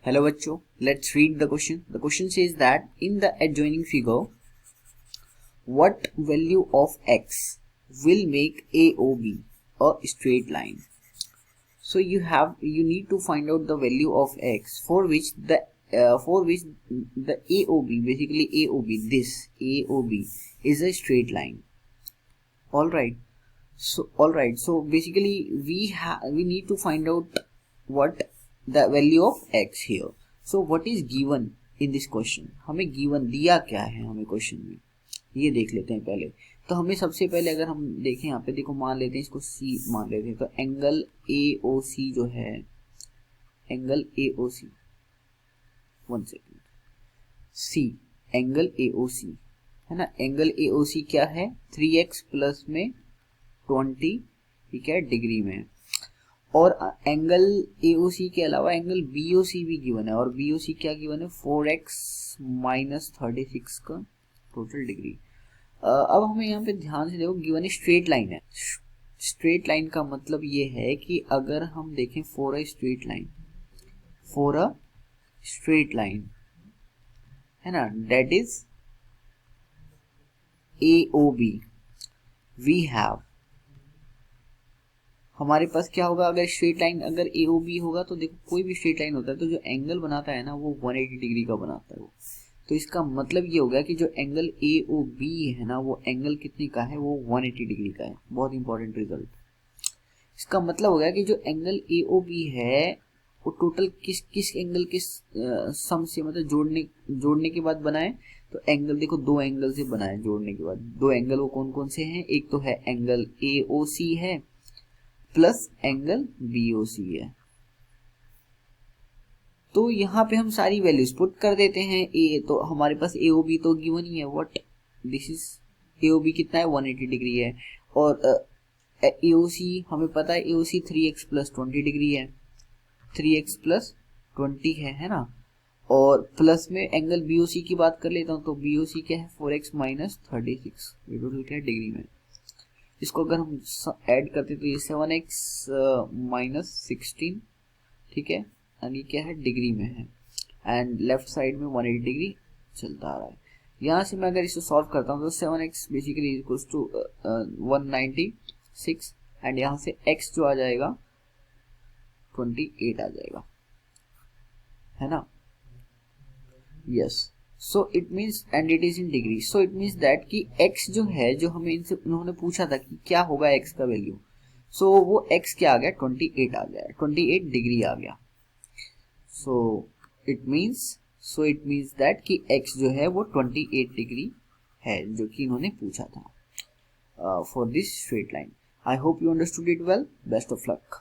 Hello बच्चों, let's read the question. The question says that in the adjoining figure, what value of x will make AOB a straight line? So you need to find out the value of x for which the AOB, basically AOB, this AOB is a straight line. All right. So basically we need to find out what the value of x here. So what is given in this question? हमें given दिया क्या है हमें question में, ये देख लेते हैं पहले. तो हमें सबसे पहले अगर हम देखें यहाँ पे, देखो मान लेते हैं इसको C मान लेते हैं. तो एंगल AOC जो है, angle AOC, 1 second, C angle AOC है ना. एंगल AOC क्या है? 3x प्लस में 20, ठीक है, डिग्री में. और एंगल AOC के अलावा एंगल BOC भी गिवन है, और BOC क्या गिवन है? 4x माइनस 36 का टोटल डिग्री. अब हमें यहाँ पे ध्यान से देखो, गिवन है स्ट्रेट लाइन है. स्ट्रेट लाइन का मतलब ये है कि अगर हम देखें फॉर अ स्ट्रेट लाइन है ना, that is AOB, we have, हमारे पास क्या होगा? अगर स्ट्रेट लाइन अगर AOB होगा तो देखो कोई भी स्ट्रेट लाइन होता है तो जो एंगल बनाता है ना वो 180 डिग्री का बनाता है वो. तो इसका मतलब ये होगा कि जो एंगल AOB है ना वो एंगल कितने का है? वो 180 डिग्री का है. बहुत इंपॉर्टेंट रिजल्ट. इसका मतलब होगा कि जो एंगल AOB है वो टोटल किस एंगल के सम से, मतलब जोड़ने के बाद बनाए. तो एंगल देखो दो एंगल से बनाए जोड़ने के बाद. दो एंगल वो कौन कौन से हैं? एक तो है एंगल AOC है प्लस एंगल BOC है. तो यहाँ पे हम सारी वैल्यूज पुट कर देते हैं. तो हमारे पास AOB तो गिवन ही है. व्हाट दिस इज AOB कितना है? 180 डिग्री है. और AOC हमें पता है, AOC 3x प्लस 20 डिग्री है, 3x प्लस 20 है ना. और प्लस में एंगल BOC की बात कर लेता हूँ, तो BOC क्या है? 4x माइनस 36, ये टोटल क्या है? डिग्री में. इसको अगर हम ऐड करते तो ये 7x माइनस 16, ठीक है, एंड ये क्या है? डिग्री में है. एंड लेफ्ट साइड में 180 डिग्री चलता आ रहा है. यहाँ से मैं अगर इसे सॉल्व करता हूँ तो 7x basically equals to 196, and यहाँ से x जो आ जाएगा 28 आ जाएगा, है ना. Yes. So it means, and it is in degree, so it means that कि x जो है, जो हमें इनसे उन्होंने पूछा था कि क्या होगा x का वैल्यू, सो वो x क्या आ गया? 28 आ गया, 28 डिग्री आ गया. सो इट मीन्स दैट कि x जो है वो 28 डिग्री है, जो कि इन्होंने पूछा था for this straight line. I hope you understood it well. Best of luck.